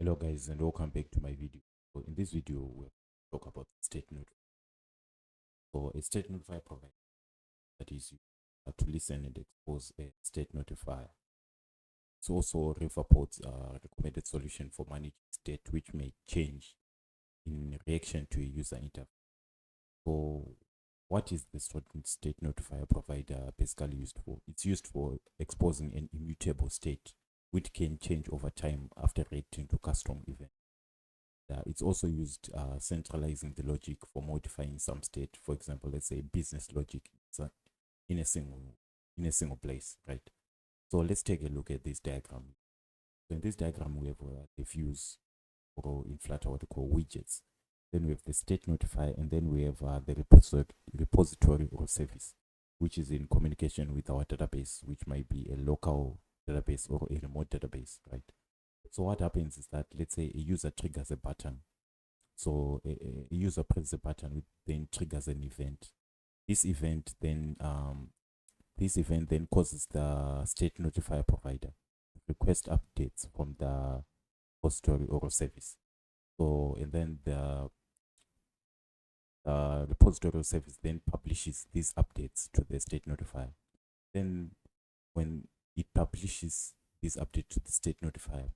Hello guys, and welcome back to my video. So in this video we'll talk about state notifier. So a state notifier provider that is used to listen and expose a state notifier. It's also Riverpod's recommended solution for managing state which may change in reaction to a user interface. So what is the state notifier provider basically used for? It's used for exposing an immutable state which can change over time after reacting to custom events. It's also used centralizing the logic for modifying some state. For example, let's say business logic in a single place, right? So let's take a look at this diagram. So in this diagram, we have the views, or in Flutter, what we call widgets. Then we have the state notifier, and then we have the repository or service, which is in communication with our database, which might be a local database or a remote database, right? So what happens is that, let's say a user triggers a button. So a user presses a button, which then triggers an event. This event then causes the state notifier provider to request updates from the repository or service. So and then the repository or service then publishes these updates to the state notifier. Then when it publishes this update to the state notifier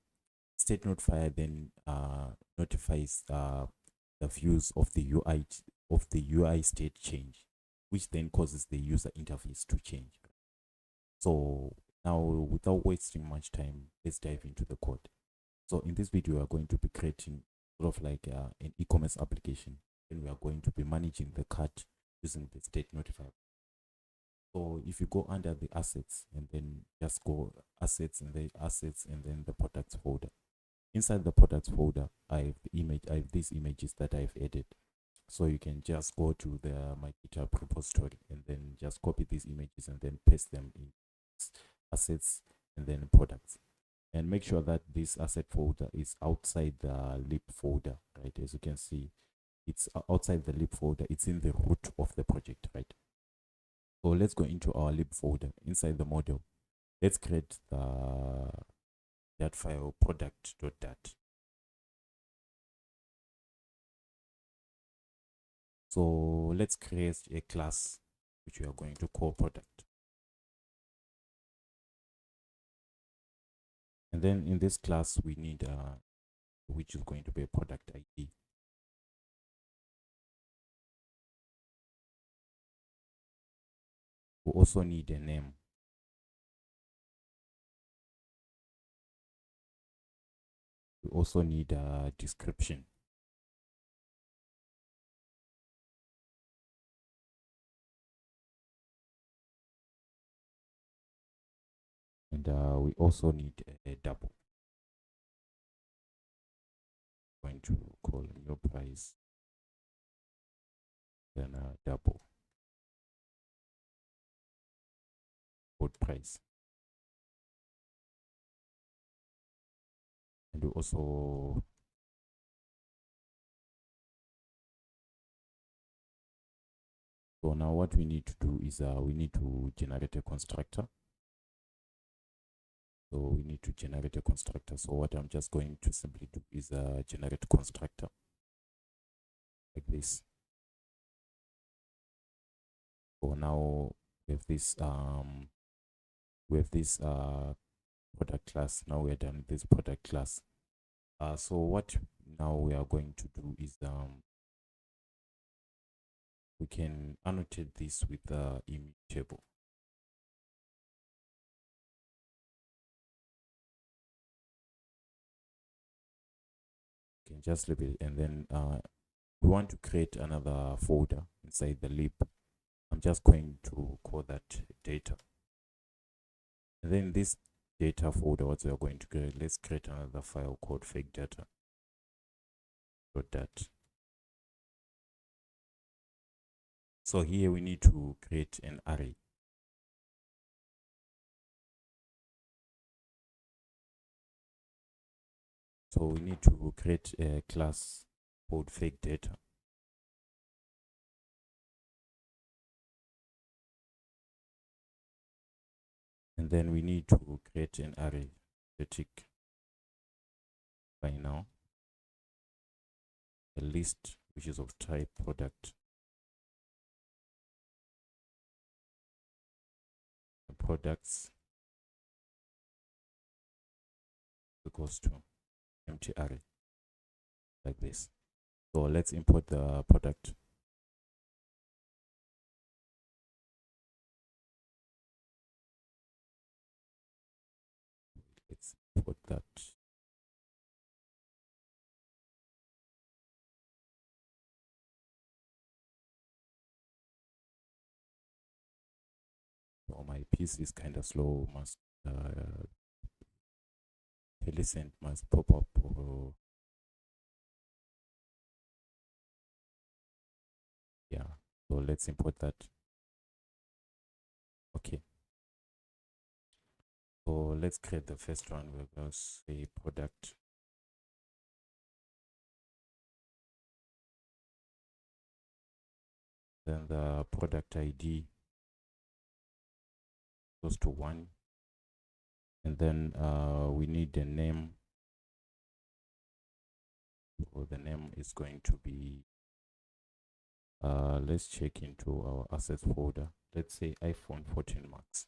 then notifies the views of the UI state change, which then causes the user interface to change. So now, without wasting much time, let's dive into the code. So in this video, we are going to be creating sort of like an e-commerce application, and we are going to be managing the cart using the state notifier. So if you go under the assets and then just go assets and then the products folder. Inside the products folder, I have these images that I've added. So you can just go to my GitHub repository and then just copy these images and then paste them in assets and then products. And make sure that this asset folder is outside the lib folder, right? As you can see, it's outside the lib folder. It's in the root of the project, right? So let's go into our lib folder. Inside the model, let's create that file product.dat. So let's create a class which we are going to call product. And then in this class, we need which is going to be a product ID. We also need a name. We also need a description. And we also need a double. I'm going to call new price, then double quote price. And we also so now what we need to do is we need to generate a constructor. So we need to generate a constructor. So what I'm just going to simply do is generate constructor like this. So now we have this product class. Now we're done with this product class. So what now we are going to do is we can annotate this with the immutable. You can just leave it, and then we want to create another folder inside the lib. I'm just going to call that data. And then this data folder, what we are going to create, let's create another file called fake data. .dat. So here we need to create an array. So we need to create a class called fake data. And then we need to create an array static by now a list which is of type product. The products equals to empty array like this. So let's import the product. Let's import that. So my PC is kind of slow. Must listen must pop up. Yeah. So let's import that. Okay. So let's create the first one. We're going to say product. Then the product ID goes to 1. And then we need a name. So the name is going to be, let's check into our assets folder. Let's say iPhone 14 Max.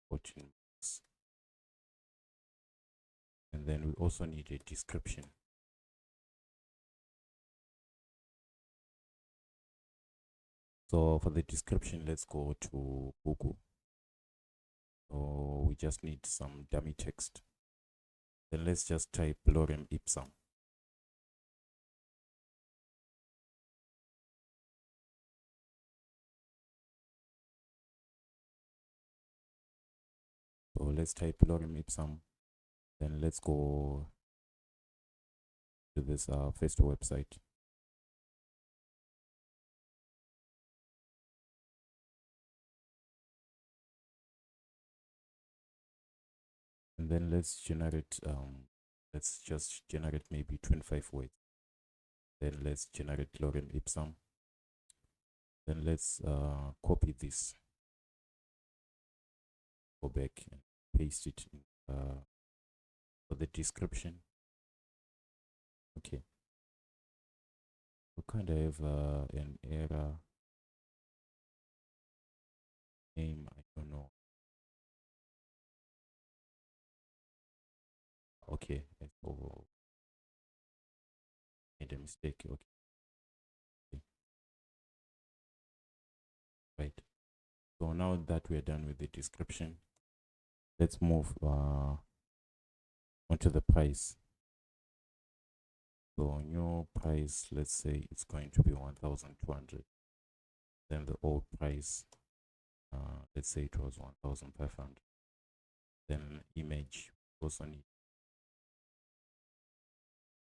14 Max. And then we also need a description. So for the description, let's go to Google. So we just need some dummy text. Then let's just type lorem ipsum. So let's type lorem ipsum. Then let's go to this first website. And then let's generate, let's just generate maybe 25 words. Then let's generate lorem ipsum. Then let's copy this, go back and paste it in, for the description. Okay. We kind of have an error name, I don't know. Okay, oh, made a mistake. Okay. Right. So now that we're done with the description, let's move onto the price. So new price, let's say it's going to be 1,200. Then the old price, let's say it was 1,500. Then image also need.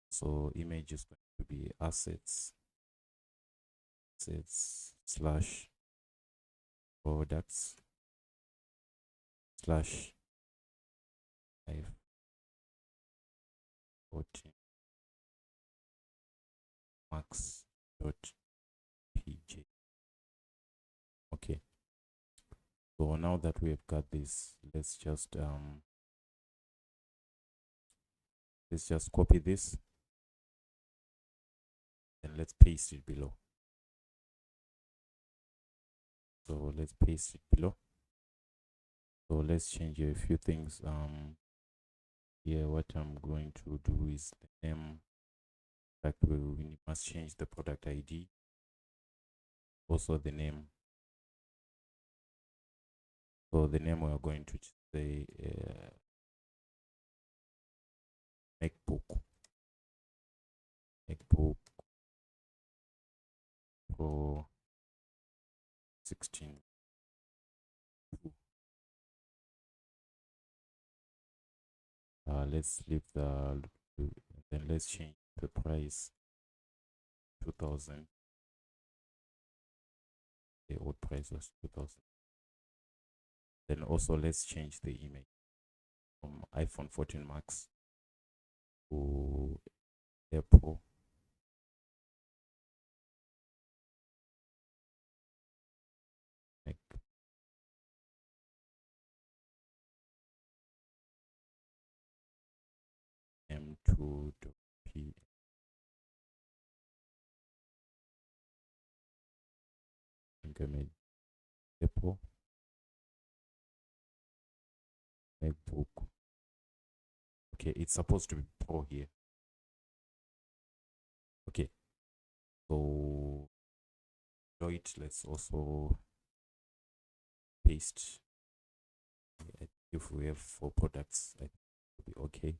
So image is going to be assets slash products slash 514 max.pj. Okay. So now that we've got this, let's just copy this and let's paste it below. So let's paste it below. So let's change a few things. Here what I'm going to do is the name. In fact, we must change the product ID. Also the name. So the name we are going to say MacBook Pro 16. Let's leave the, then let's change the price 2,000. The old price was 2,000. Then also let's change the image from iPhone 14 Max to Apple Mac image Apple MacBook. Okay, it's supposed to be Pro here. Okay, so let's also paste. If we have 4 products, I think it will be okay.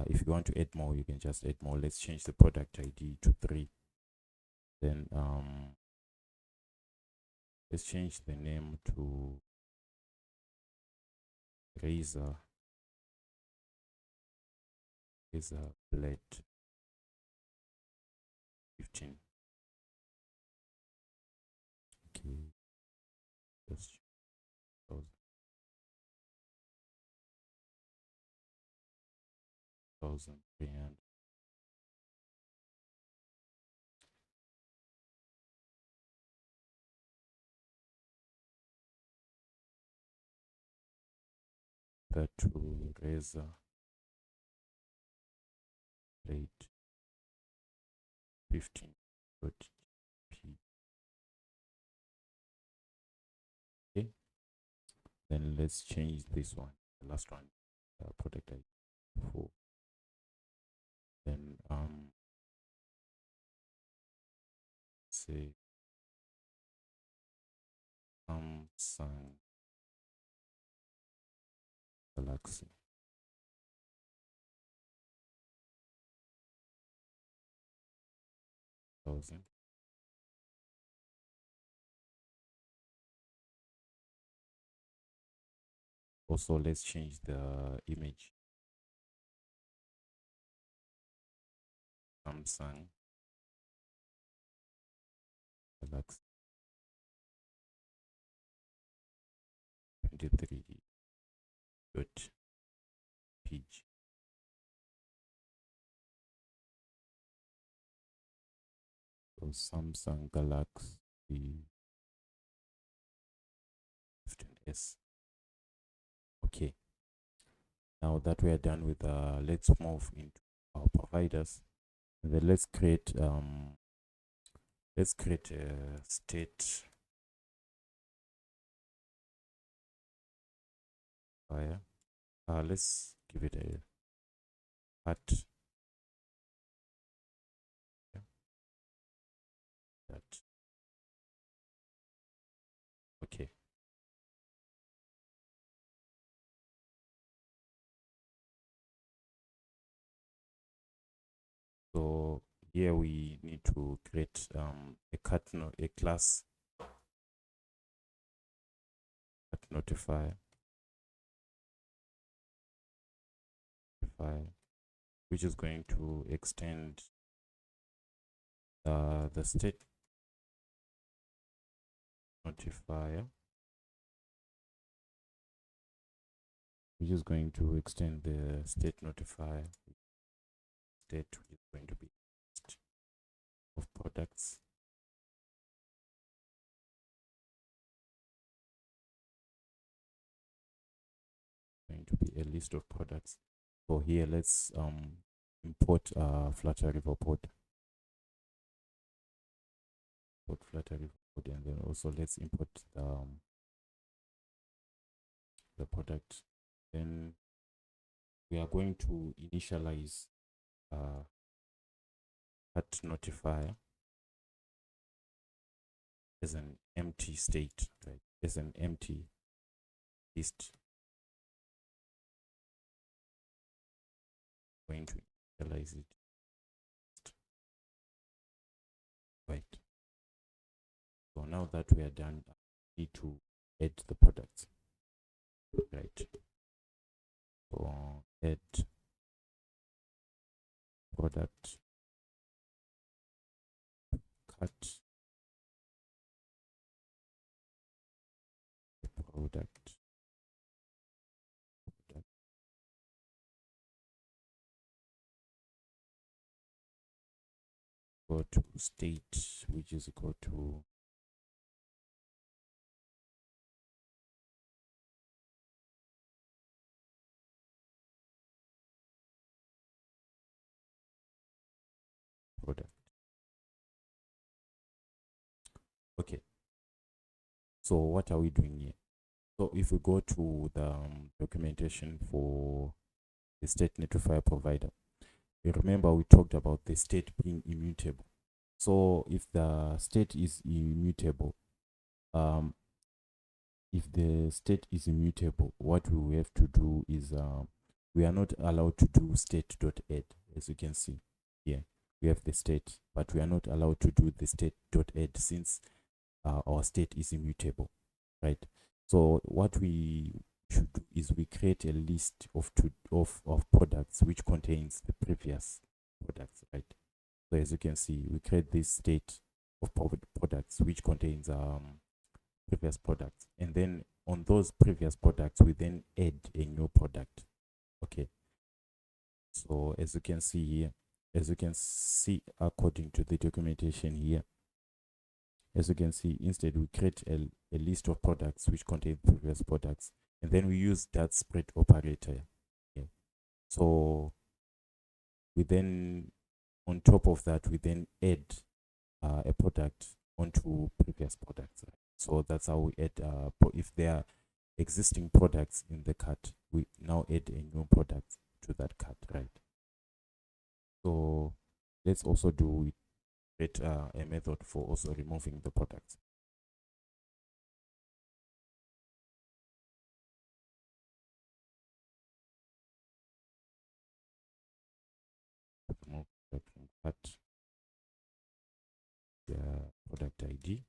If you want to add more, you can just add more. Let's change the product ID to 3. Then let's change the name to Razor Blade 15. Okay, just 1,300. That to Razor Blade 15. Okay, then let's change this one, the last one, product ID 4. Then say Samsung Galaxy. Thousand. Also, let's change the image. Samsung Galaxy 23.pg. So Samsung Galaxy 15s. Okay. Now that we are done with let's move into our providers. And then let's create a state fire. Let's give it a hat. Yeah. That. Okay. So here we need to create a class cat notifier which is going to extend the state notifier, which is going to extend the state notifier state, which is going to be list of products. Going to be a list of products. So here let's import Flutter Riverpod. Flutter Riverpod, and then also let's import the product. Then we are going to initialize cat notifier as an empty state, right? As an empty list. Going to initialize it. Right. So now that we are done, I need to add the products. Right. So add product cut product go to state, which is equal to product. Okay, So what are we doing here? So if we go to the documentation for the state notifier provider, you remember we talked about the state being immutable. So if the state is immutable, what we have to do is we are not allowed to do state.add. As you can see here, we have the state, but we are not allowed to do the state.add since our state is immutable, right? So what we should do is we create a list of products which contains the previous products, right? So as you can see, we create this state of products which contains previous products, and then on those previous products we then add a new product. Okay, so as you can see here, according to the documentation here, as you can see, instead we create a list of products which contain previous products, and then we use that spread operator. Yeah. So we then, on top of that, we then add a product onto previous products. Right? So that's how we add, if there are existing products in the cart, we now add a new product to that cart, right? So let's also do it, create a method for also removing the products. Remove product from cart, the product ID.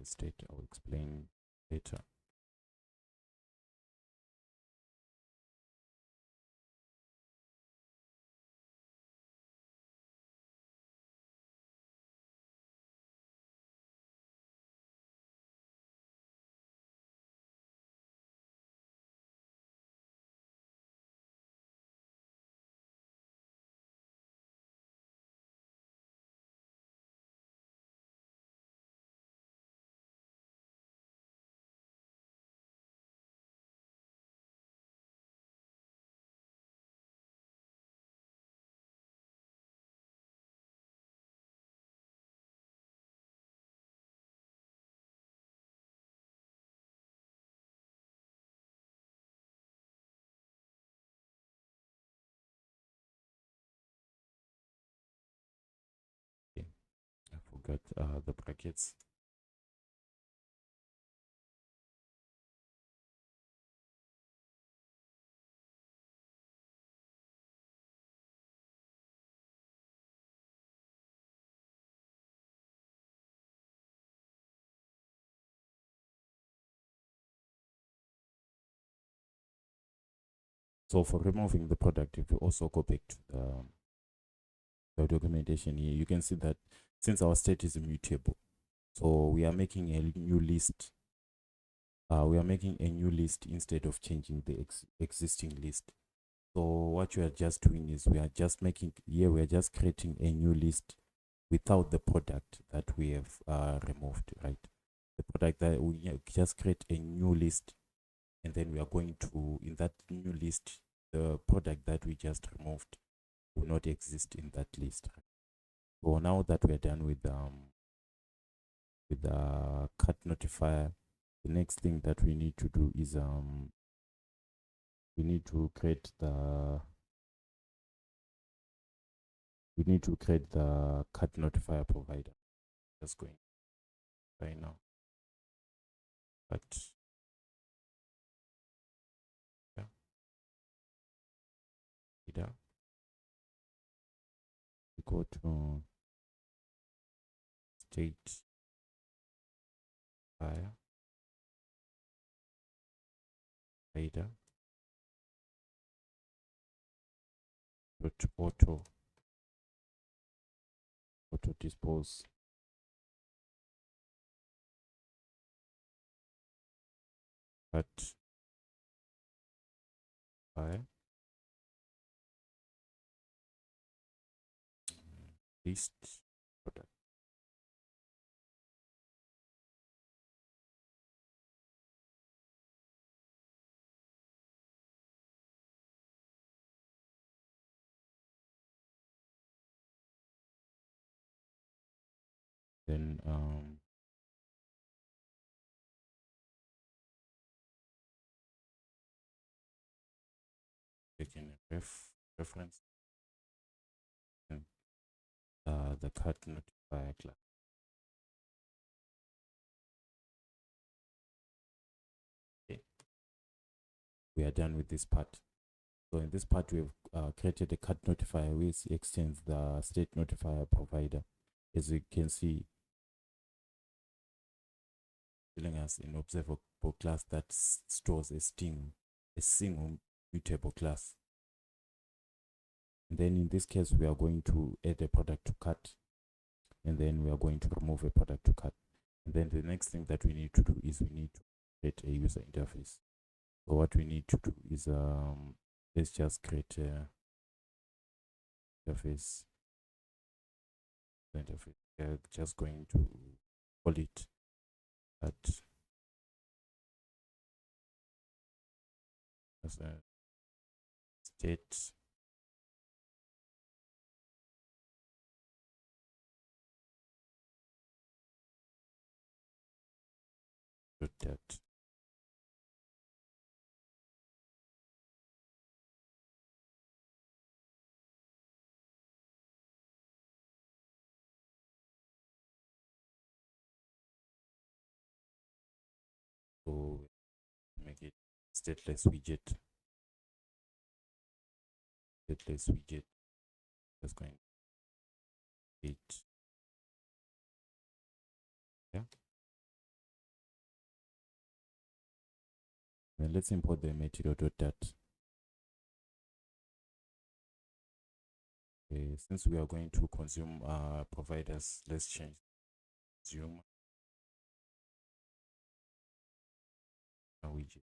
State, I'll explain later. Okay. I forgot the brackets. So for removing the product, if you also go back to the documentation here, you can see that since our state is immutable, so we are making a new list. We are making a new list instead of changing the existing list. So what we are just doing is we are just creating a new list without the product that we have removed, right? The product that we just create a new list, and then we are going to, in that new list, the product that we just removed will not exist in that list. So now that we are done with the cut notifier, the next thing that we need to do is we need to create the cut notifier provider. Just going right now. But yeah, either we go to state fire fader auto dispose cut fire list product. Then taking a reference and the cut notifier class. Okay, we are done with this part. So in this part, we've created a cut notifier which extends the state notifier provider. As you can see, telling us an observable class that stores a single mutable class. And then in this case, we are going to add a product to cut, and then we are going to remove a product to cut. And then the next thing that we need to do is we need to create a user interface. So what we need to do is let's just create a interface. We're just going to call it cut as a state dot. So make it stateless widget. Stateless widget. Just going to it. Yeah. Then let's import the material.dat. Okay, since we are going to consume providers, let's change consume widget.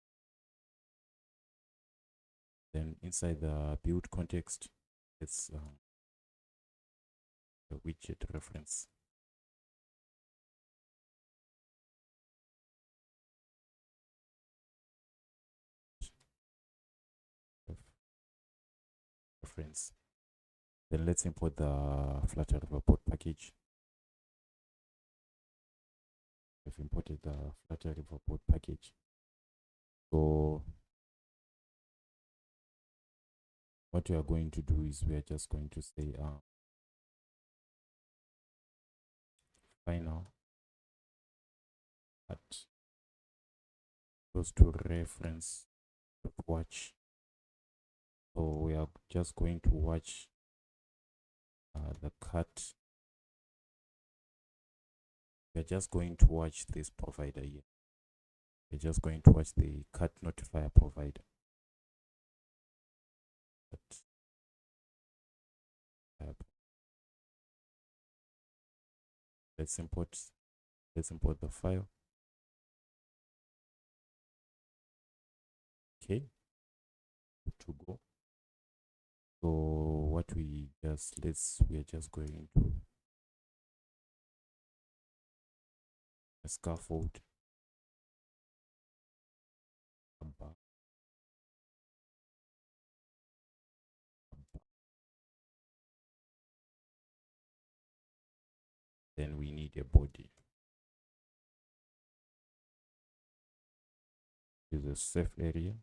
Then inside the build context, it's the widget reference. Reference. Then let's import the Flutter Riverpod package. We've imported the Flutter Riverpod package. So what we are going to do is we are just going to say final at goes to reference watch. So we are just going to watch the cut. We're just going to watch this provider here. We're just going to watch the cut notifier provider. Let's import the file. Okay, to go. So what we are just going to a scaffold then we need a body. Is a safe area.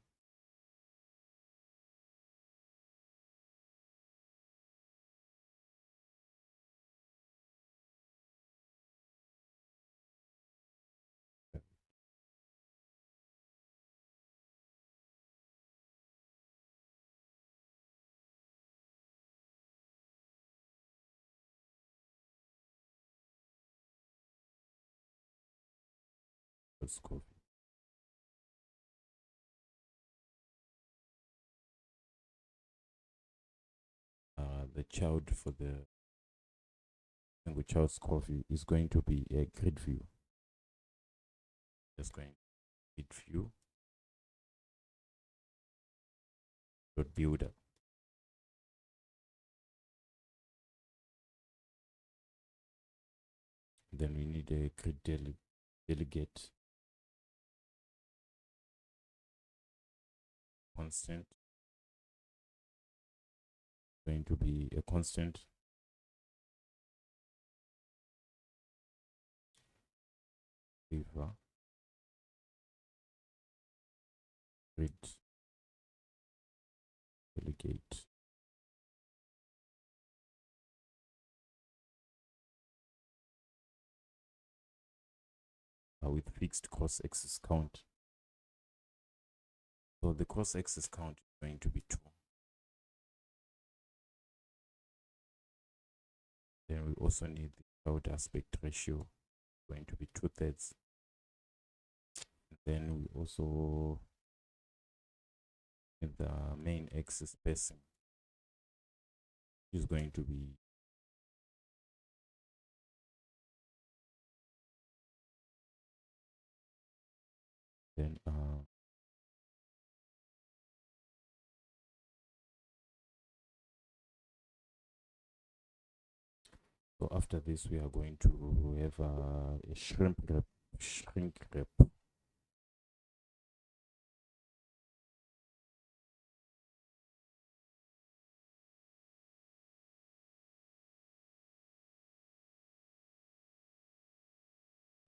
Let's go. The child for the single child's coffee is going to be a grid view. Just going grid view dot builder. Then we need a grid delegate constant. Going to be a constant river grid delegate with fixed cross axis count. So the cross axis count is going to be 2. Then we also need the child aspect ratio, going to be 2/3. Then we also need the main axis spacing, which is going to be then so after this we are going to have a shrink wrap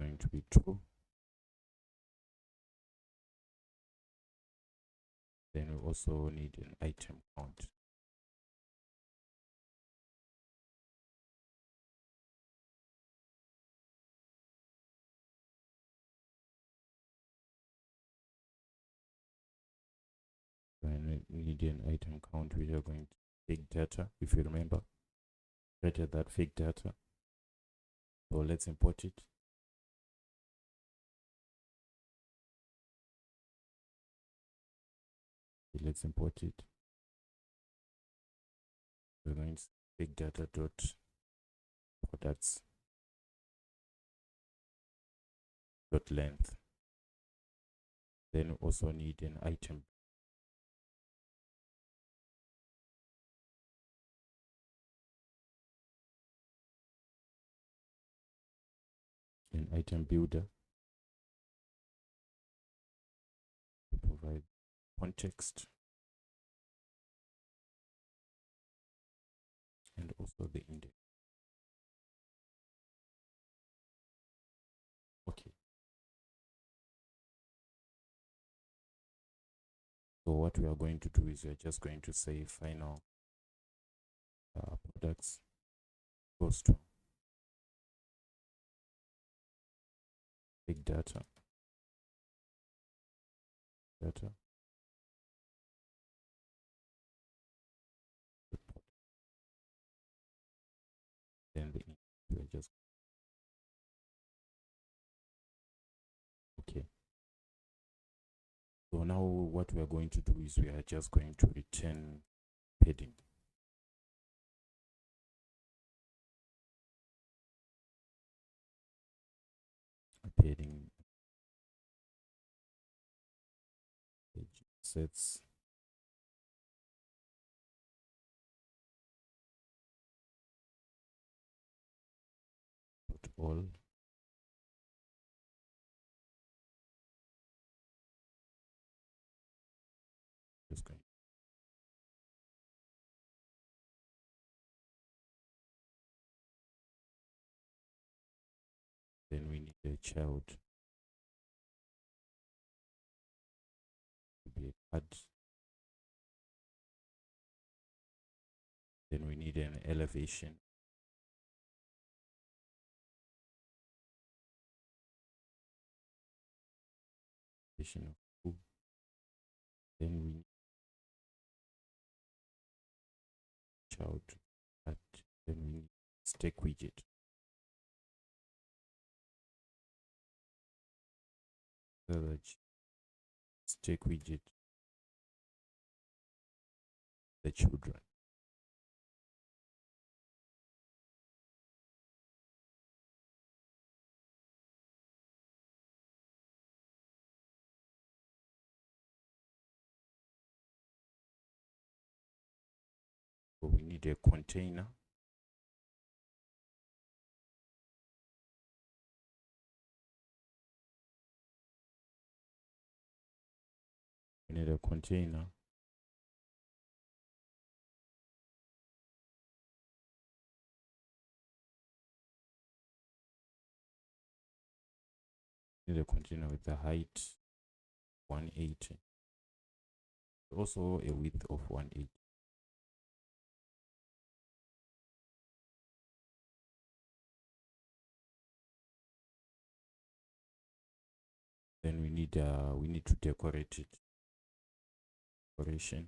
going to be true. Then we also need an item count. Then we need an item count. We are going to fake data, if you remember, created that fake data. So let's import it. Let's import it. We're going to fake data dot products dot length. Then we also need an item. An item builder to provide context and also the index. Okay. So what we are going to do is we are just going to say final products goes to big data then we are just okay. So now what we are going to do is we are just going to return padding. Padding sets all just going then we need a child to be a card. Then we need an elevation of 2. Then we need child card. Then we need stack widget. So the stack widget the children. So we need a container. We need a container. need a container with a height 180, also a width of 180. Then we need to decorate it. Decoration.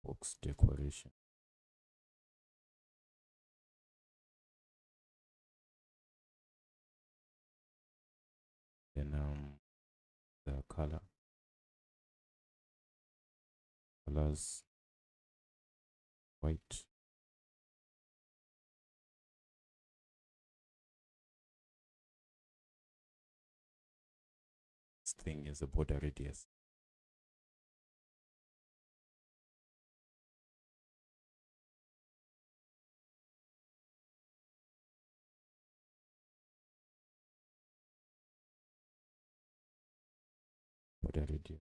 Box decoration. Then the colors white. This thing is a border radius. Border radius.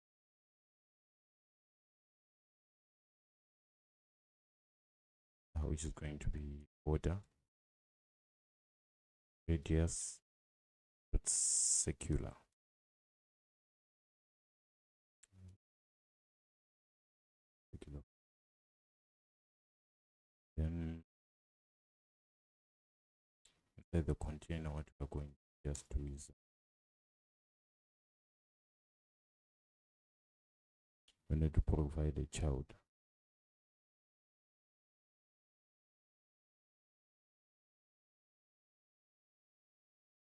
Which is going to be border radius but secular. Then inside the container, what we're going to just do is we need to provide a child.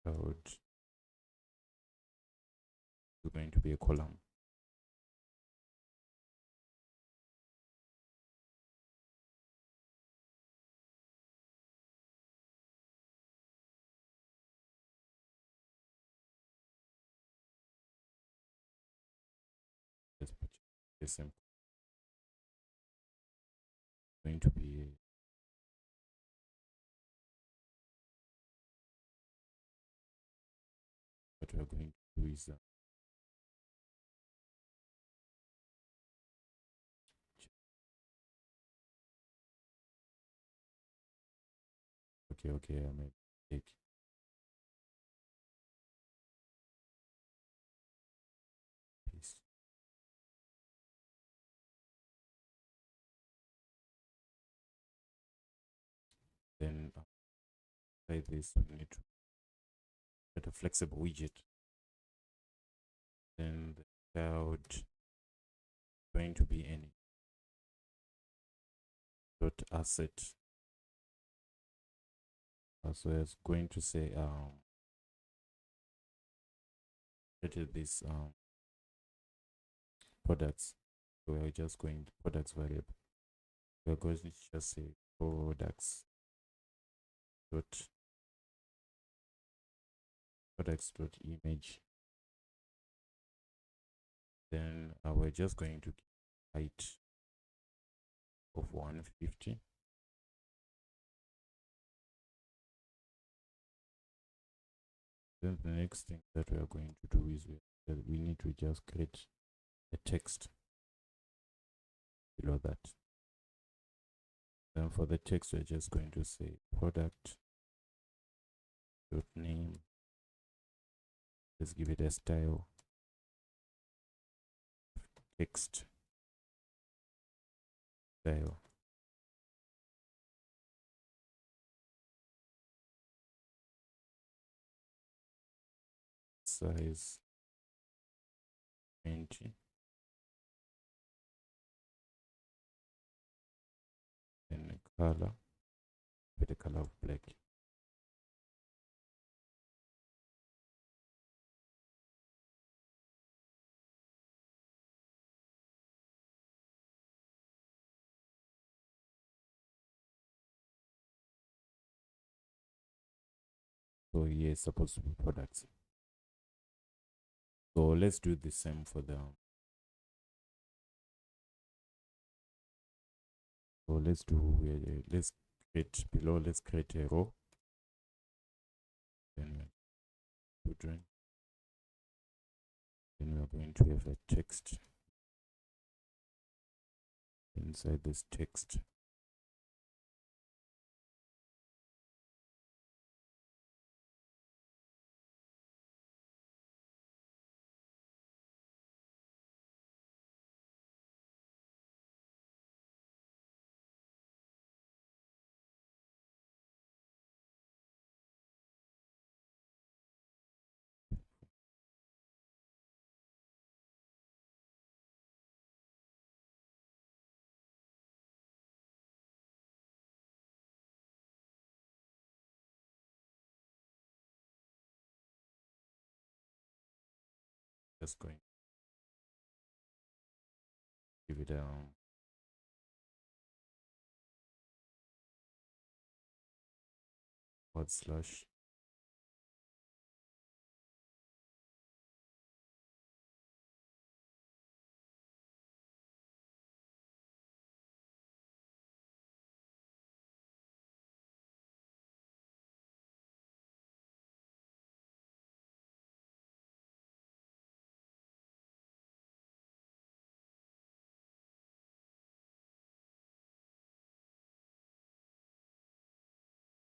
Child is going to be a column. Just put the same. Going to be what we're going to do is okay, I made a mistake. Paste. Then like this, we need to get a flexible widget. Then the child going to be any dot asset. So it's going to say created this products. So we're just going to products variable. We're going to just say products dot image. Then we're just going to height of 150. Then the next thing that we are going to do is we need to just create a text below that. Then for the text, we're just going to say product dot name. Let's give it a style text style. Size 20. And the color with the color of black. So here is supposed to be products. So let's do the same for the let's create below, let's create a row. Then children. Then we are going to have a text. And inside this text. Just going to give it a /.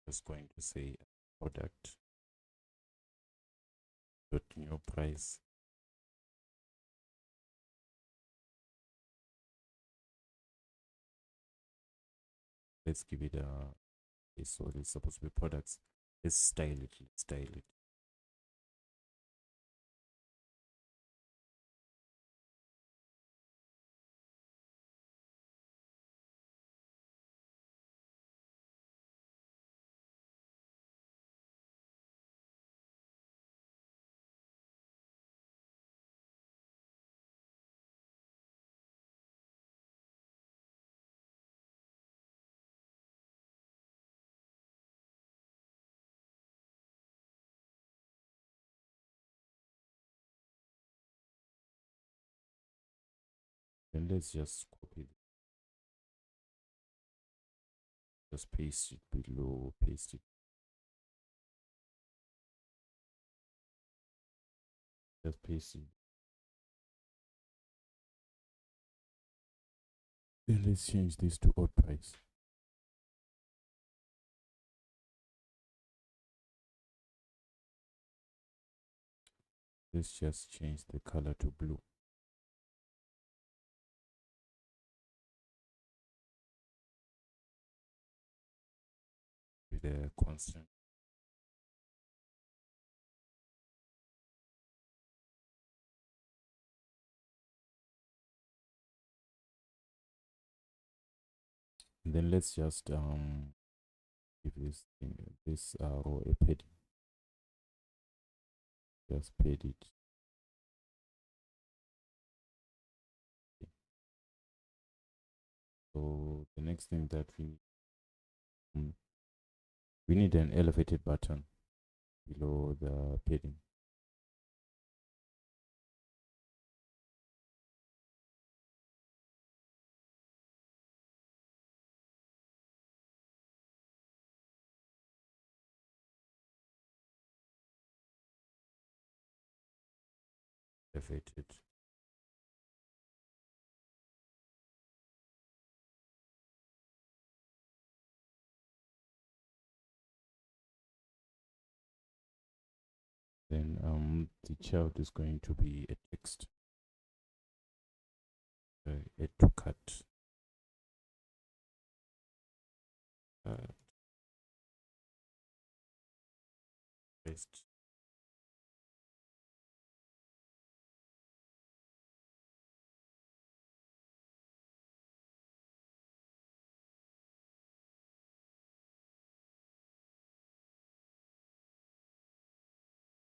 Just going to say product dot new price. Let's give it a so it's supposed to be products. Let's style it. Let's style it. Then let's just copy it. Just paste it below, paste it. Just paste it. Then let's change this to odd price. Let's just change the color to blue. With a constant. And then let's just give this thing this row a padding. Just pad it. So the next thing that we need an elevated button below the padding. Elevated. Then the child is going to be a text. Add to cut. Paste.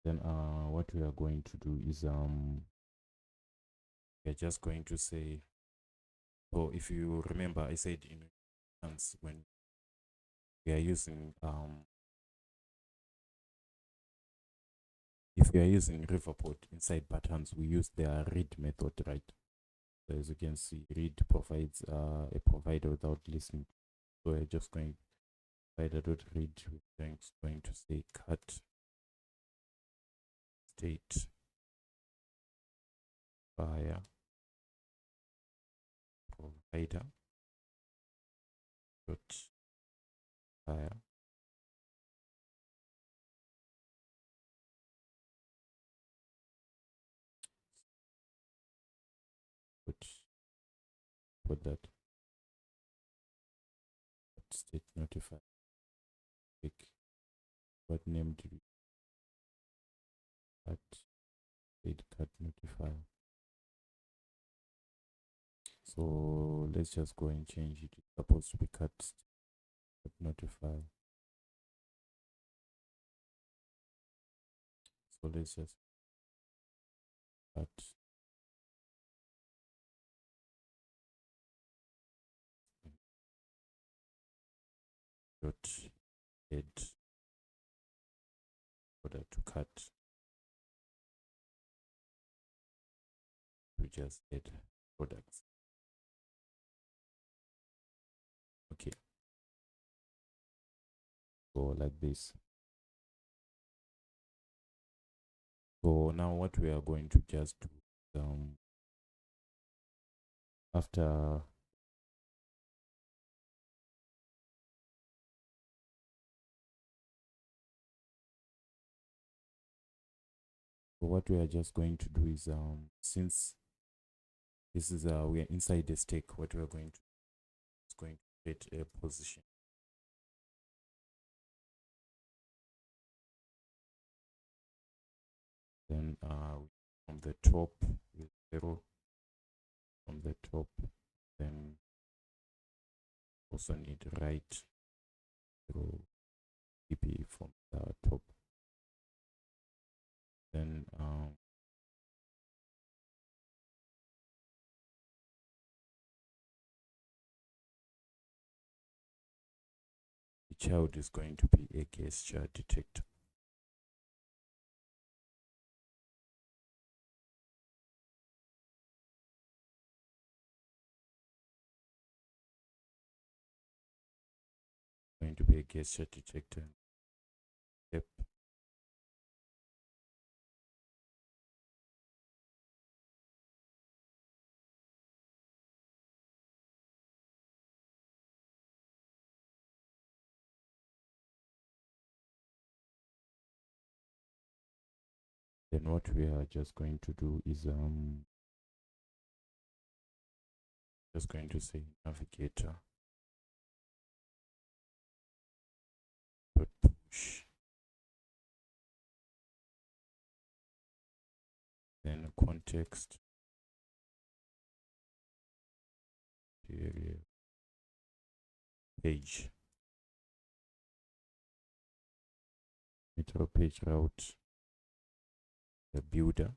Then what we are going to do is we're just going to say, so if you remember, I said in when we are using if we are using Riverpod inside buttons, we use the read method, right? So as you can see, read provides a provider without listening. So we're just going provider.read, we're going to say cut state via provider. dot fire put that state notifier click what name do we cut state cut notifier. So let's just go and change it. It's supposed to be cut notifier. So let's just cut dot add order to cut. We just add products. Okay. So like this. So now what we are going to just do after so what we are just going to do is since this is we are inside the stack, what we are going to is going to create a position. Then from the top with 0 from the top, then also need right 0 dp from the top. Then the child is going to be a gesture detector. Going to be a gesture detector. Yep. Then what we are just going to do is just going to say navigator dot push, then context page metro page route the builder,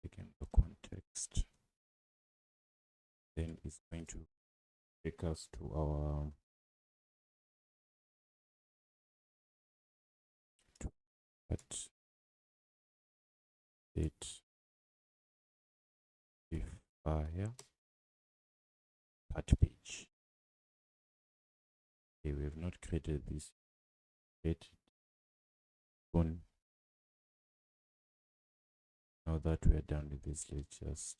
again the context, then it's going to take us to our notifier cut page. Okay, we have not created this yet. Now that we are done with this, let's just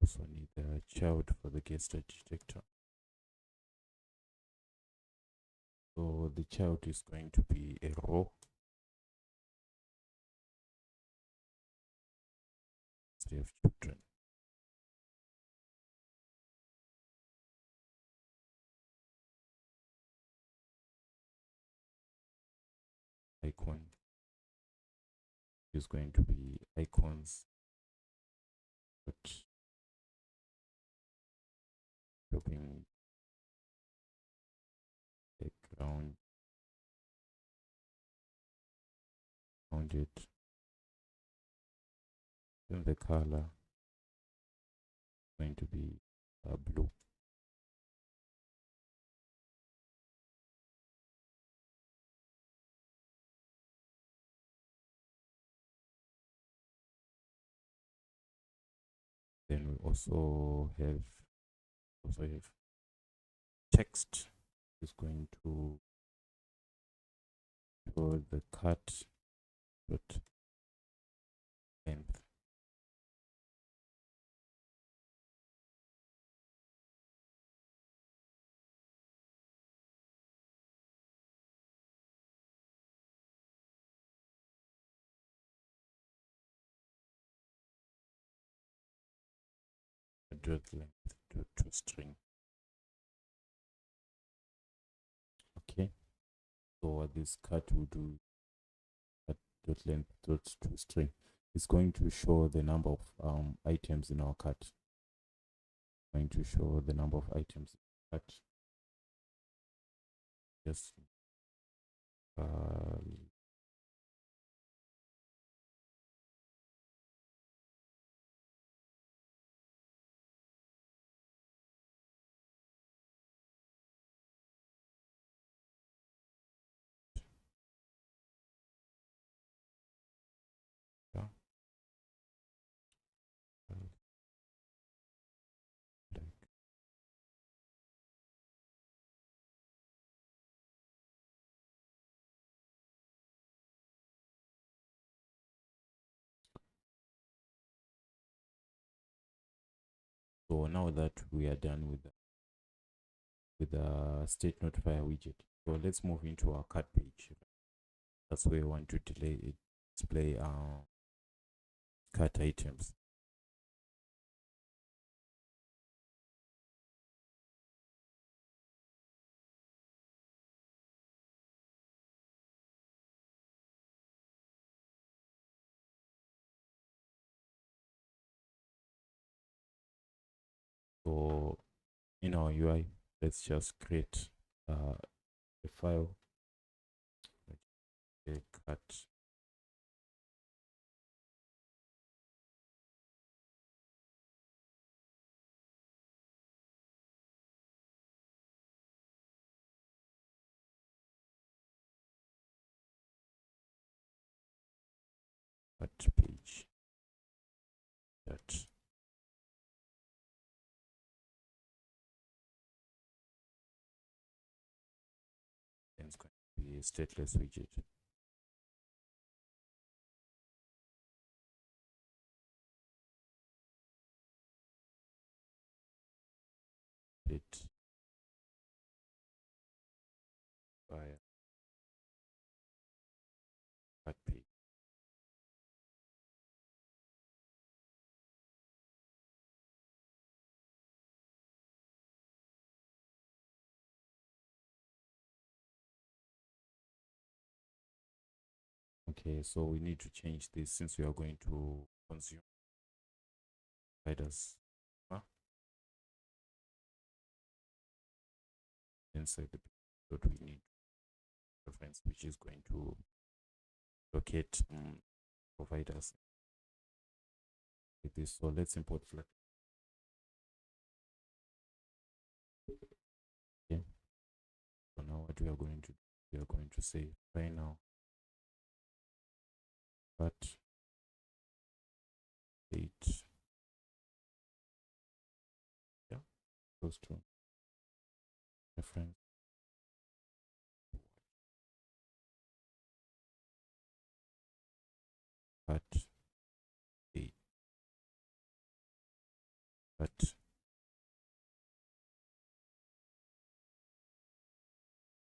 also need the child for the gesture detector. So the child is going to be a row. They have children. Icon is going to be icons, but shopping background found it. Then the color is going to be blue. Then we also have text is going to for the cut dot length. Dot length to string. Okay, so what this cut will do, cut dot length dot to string, is going to show the number of items in our cut. Going to show the number of items in our cut. Just yeah. So now that we are done with the state notifier widget, so let's move into our cut page. That's where we want to display cut items. So in our UI, let's just create a file, a cut page that then is going to be a stateless widget. It via cut page. Okay, so we need to change this since we are going to consume providers inside the page. What we need reference, which is going to locate providers like this. So let's import Flutter. Okay. So now what we are going to do, we are going to say right now cut date, yeah, goes to reference cut date, cut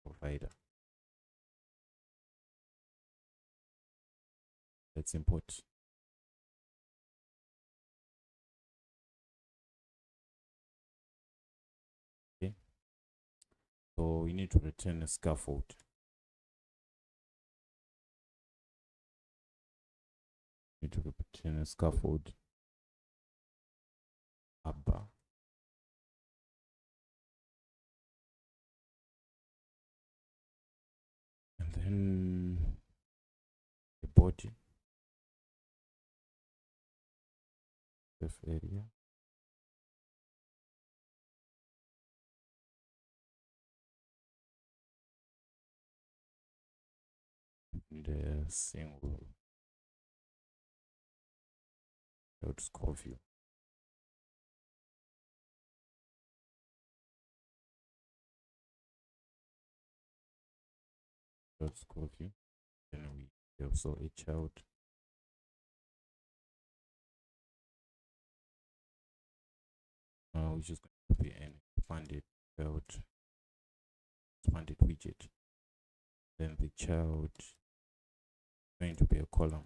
provider. Let's import. Okay, so we need to return a scaffold. We need to return a scaffold abba. And then the body, this area, the single score view. Score view. Then we also a child. Which is going to be an expanded child, expanded widget. Then the child is going to be a column.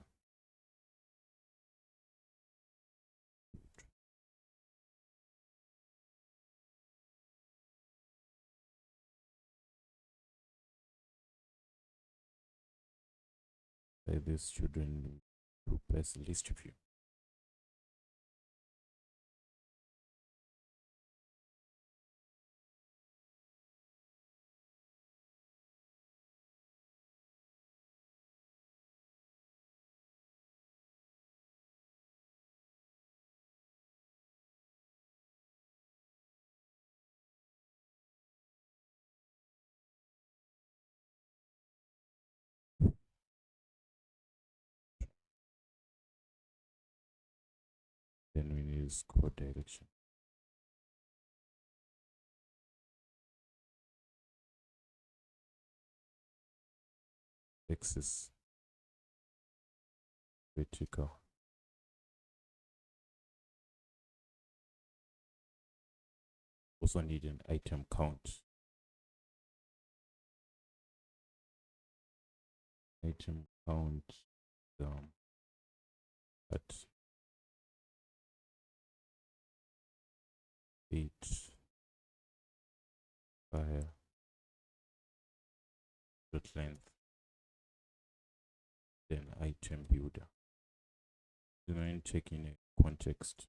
Like this children to place list view. Then we need scroll direction. Axis vertical. Also need an item count. Item count at 8 fire dot length. Then item builder. Then check in a context.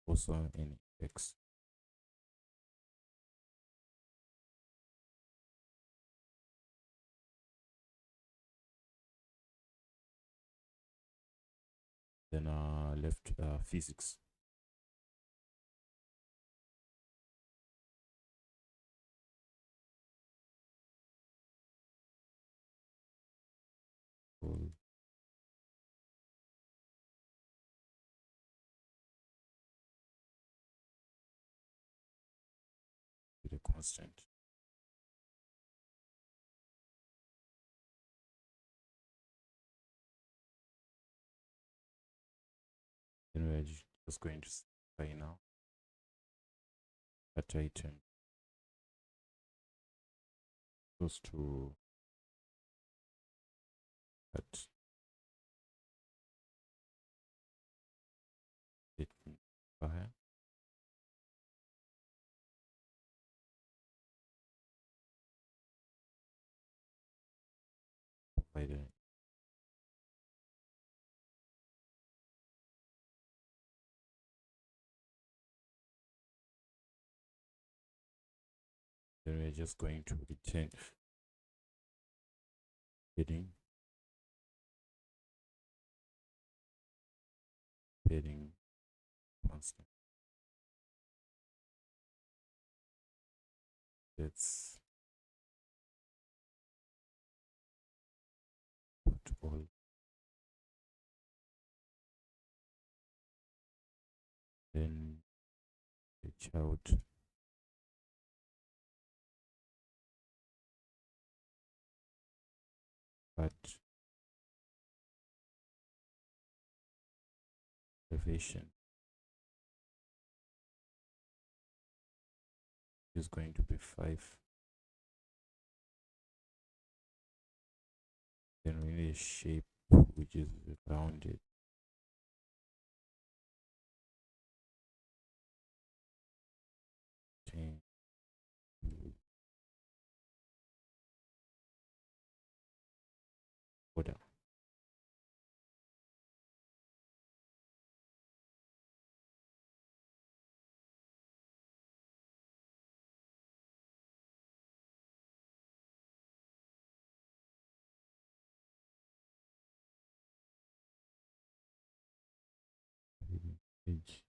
Also an index. Then left physics. With a constant. Then we're just going to specify now that item goes to that fire. Provider. Then we're just going to return heading constant. Let's put all. Then the child but elevation is going to be 5. Then we need a shape which is rounded. Order. Edge.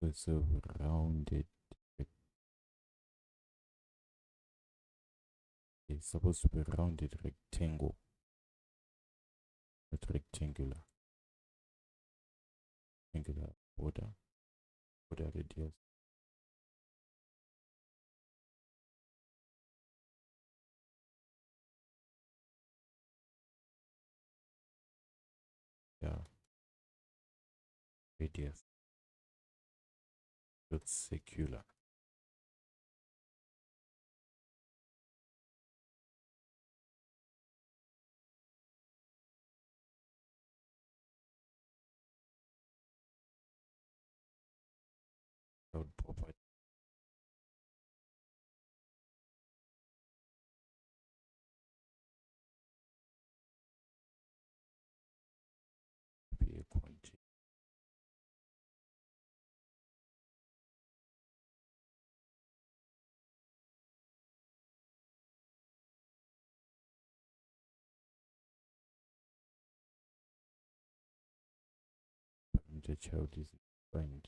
It's a rounded It's supposed to be a rounded rectangle, not rectangular. Rectangular border radius. Yeah, radius. Dot secular. Dot property. Be a quantity. The child is defined.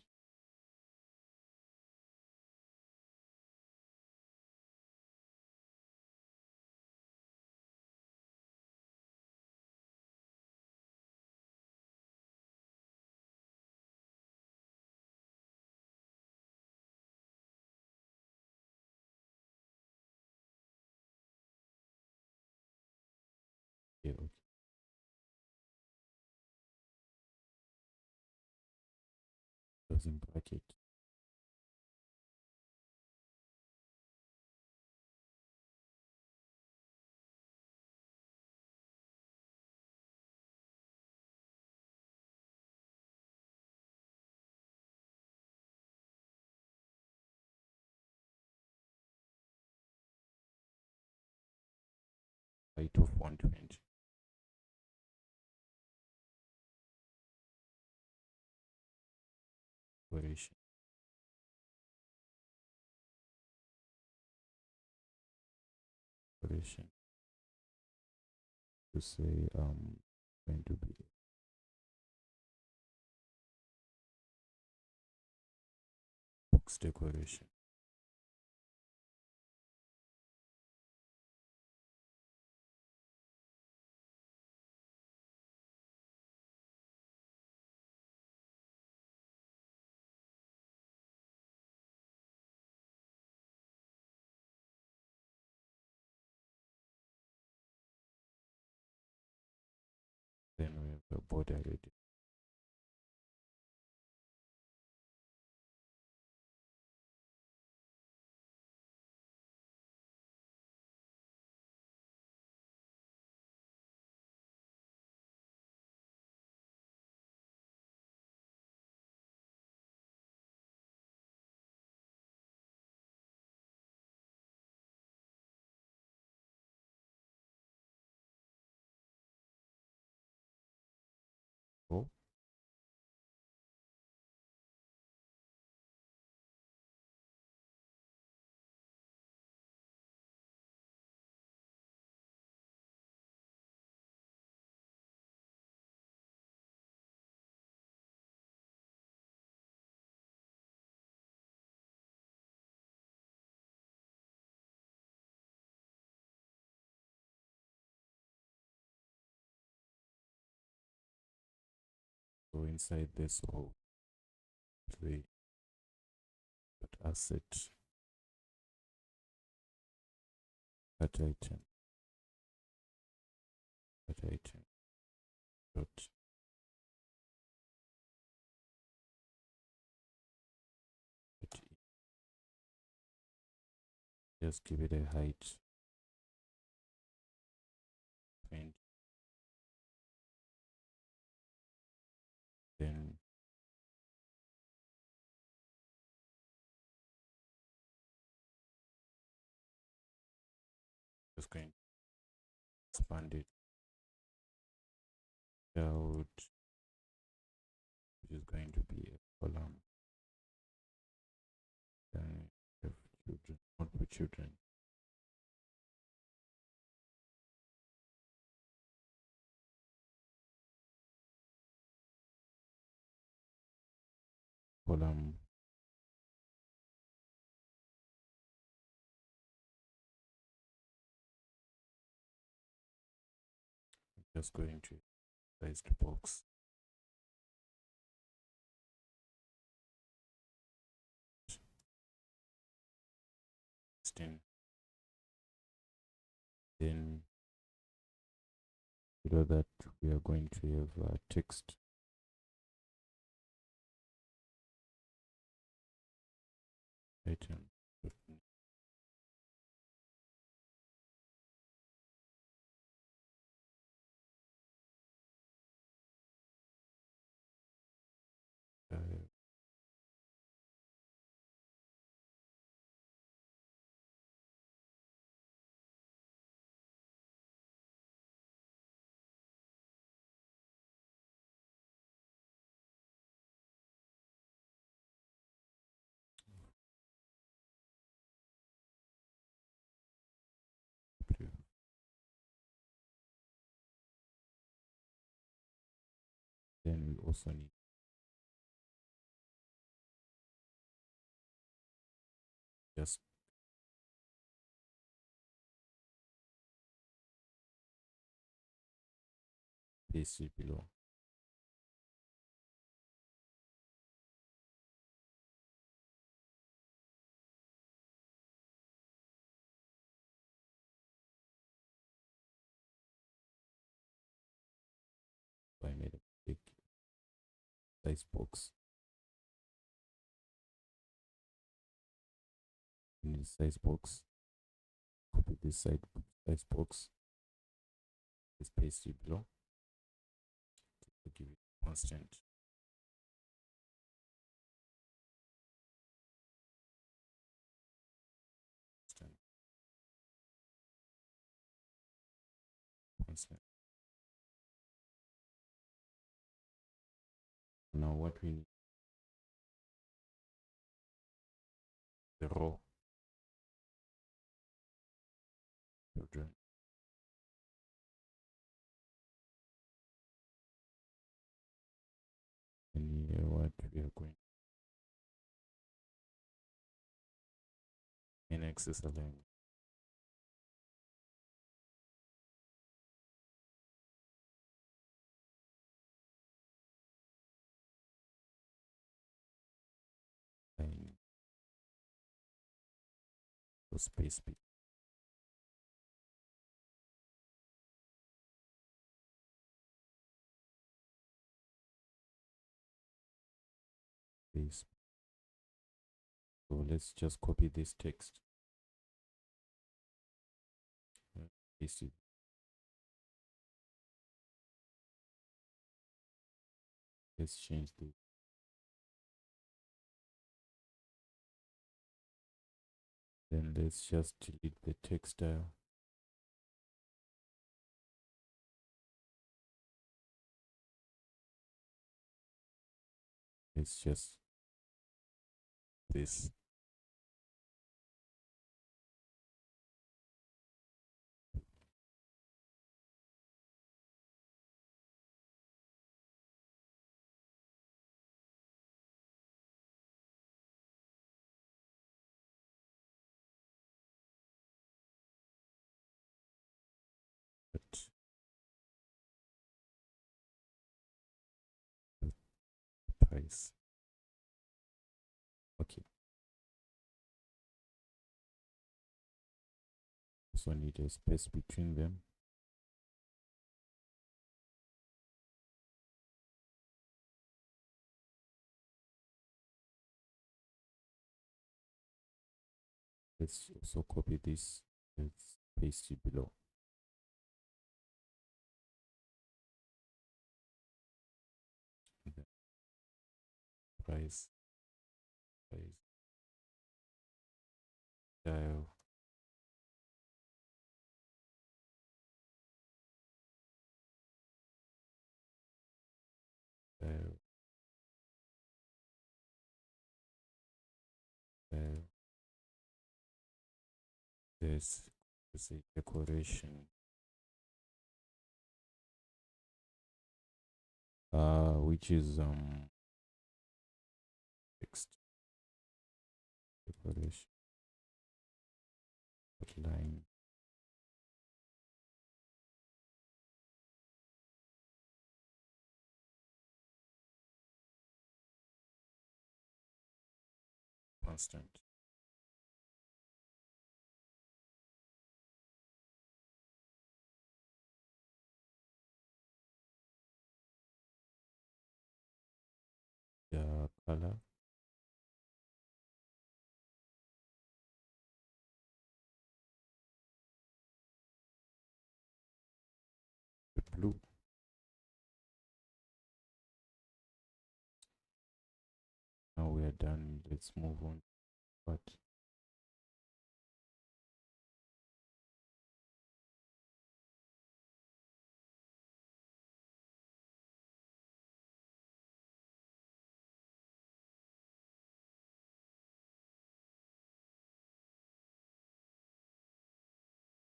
Yeah, okay. Closing bracket. Height of 120. Operation. Operation. To say going to be box decoration. Then we have the border radius. Oh, so inside this whole the asset item dot just give it a height 20. Then just going to expand it out, which is going to be a column. Then have children, not for children. Column Just going to size the box. Then below that we are going to have text. Item. Then we also need just paste it below. So I made a big size box. In the size box, copy this size box, just paste it below to give it constant. Constant. Now what we need, the row children. And here what we are going in access align. And so space B. Space. So let's just copy this text. Paste it. Let's change the then let's just delete the text style. It's just this. But price. Okay. So need a space between them. Let's also copy this. Let's paste it below. Price. Style. Style. Style. There's a decoration. Which is text decoration outline constant. The color, the blue. Now we are done. Let's move on. But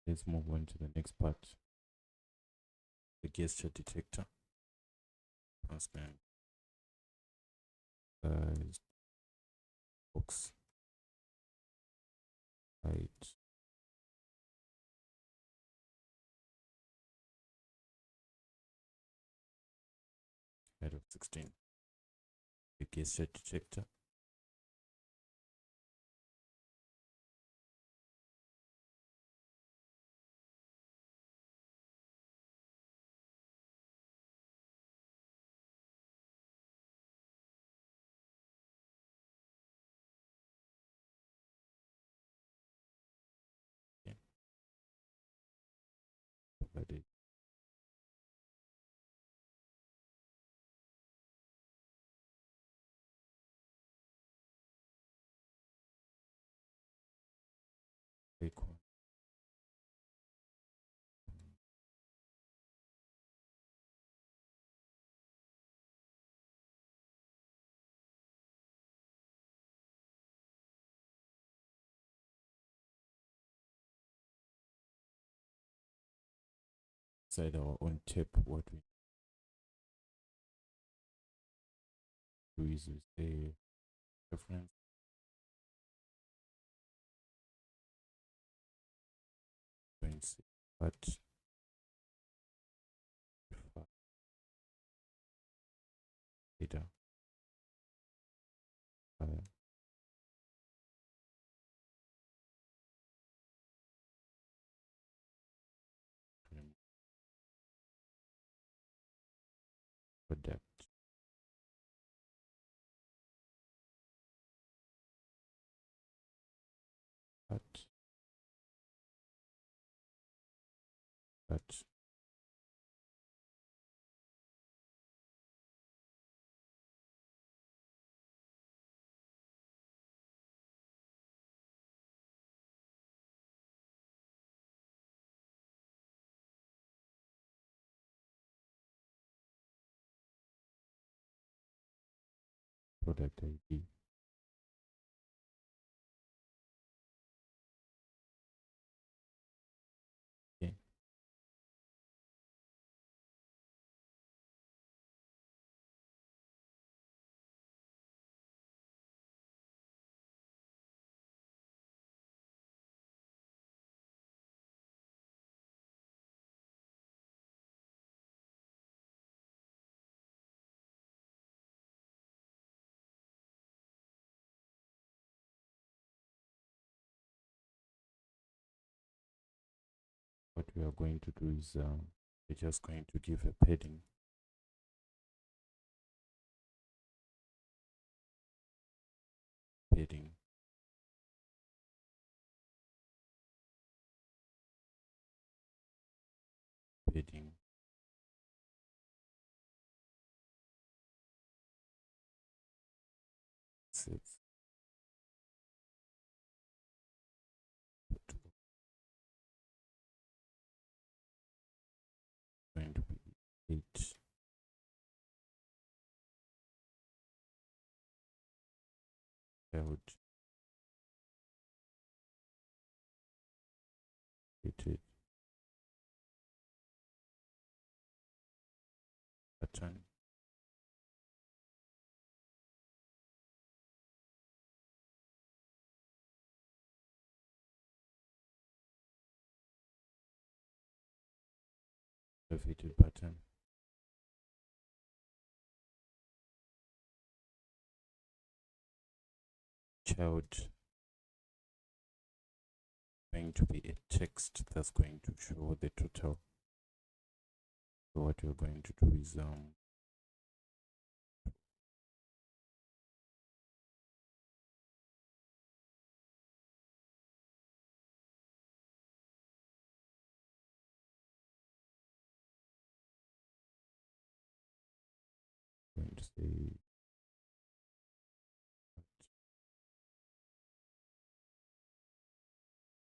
let's move on to the next part. The gesture detector. Constant size box height of 16. The gesture detector. Okay. Provided. Icon. Inside our own tip, what we do is we say reference but data product but product ID. Okay. What we are going to do is we're just going to give a padding. Padding. Padding. Six. Going to be 8. Held. Rated. Pattern. Elevated pattern. child going to be a text that's going to show the total. So what we're going to do is going to say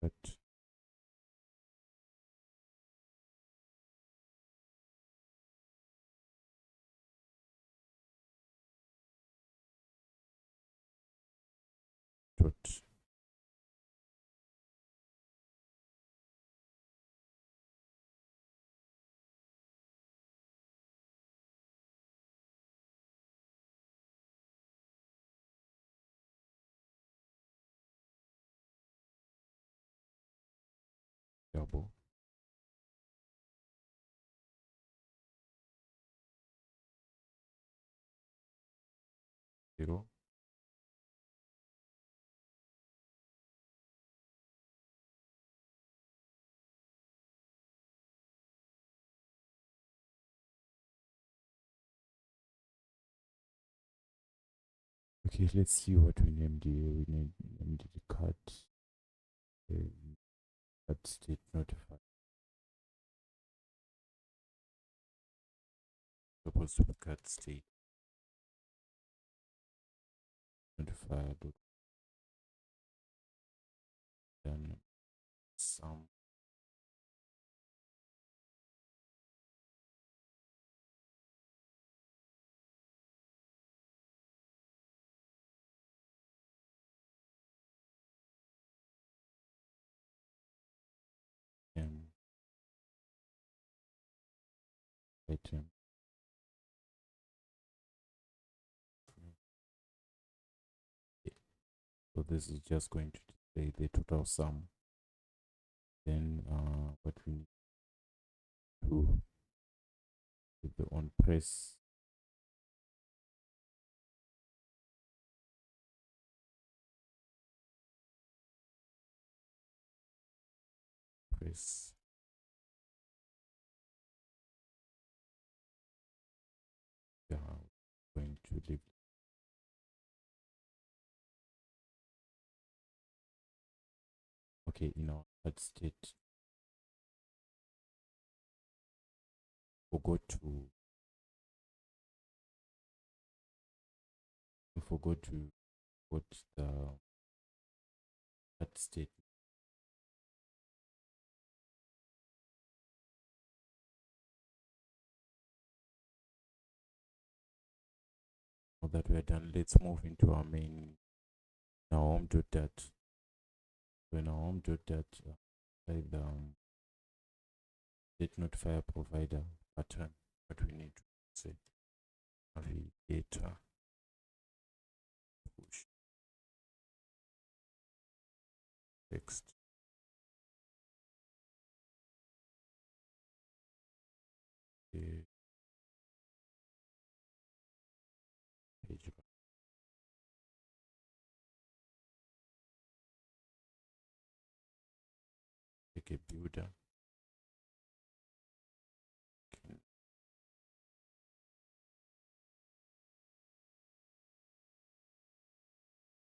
but dot 0. Okay, let's see what we named here. We named it cut state notifier. Supposed to be cut state notifier dot then some item. So this is just going to display the total sum. Then what we need to with the on press yeah, going to leave. Okay, in our add state, forgot to put the add state. Now that we're done, let's move into our main now home.dat. So in our home.dat, by the StateNotifier Provider pattern, what we need to say navigator push text page take a builder.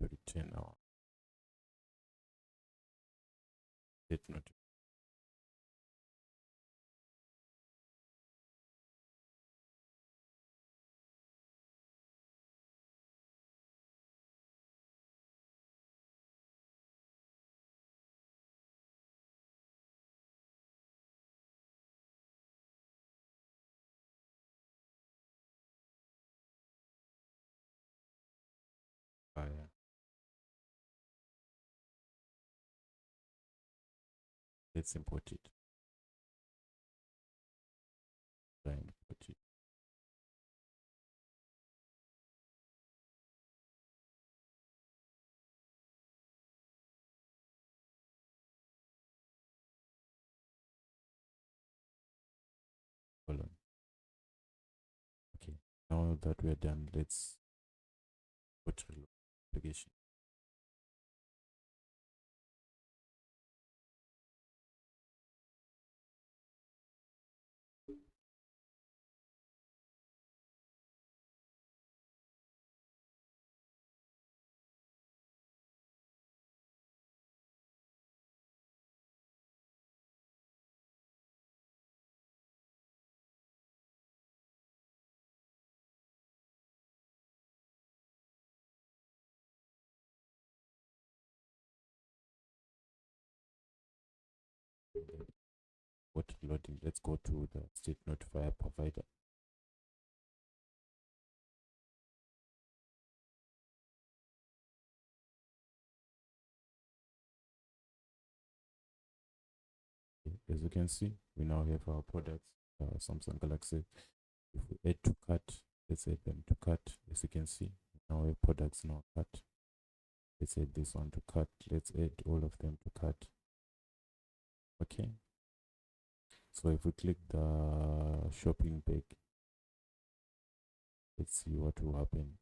To return our StateNotifier. Let's import it. Import it. Hold on. Okay, now that we're done, let's put reload application. And then what loading, let's go to the state notifier provider. As you can see, we now have our products, Samsung Galaxy. If we add to cart, let's add them to cart. As you can see, now we have products in our cart. Let's add this one to cart. Let's add all of them to cart. Okay. So if we click the shopping bag, let's see what will happen.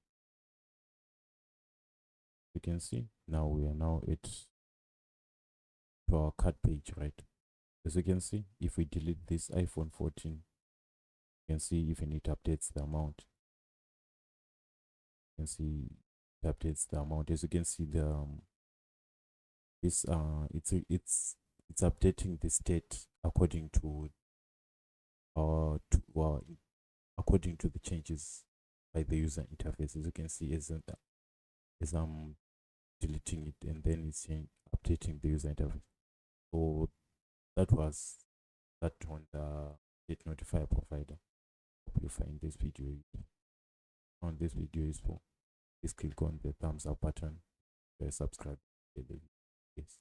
You can see now we are now at to our cart page, right? As you can see, if we delete this iPhone 14, you can see even it updates the amount. You can see it updates the amount. As you can see, the it's updating the state according to according to the changes by the user interface. As you can see, as I'm deleting it, and then it's updating the user interface. So that was that on the state notifier provider. Hope you find this video on this video useful. Please click on the thumbs up button, subscribe. Yes.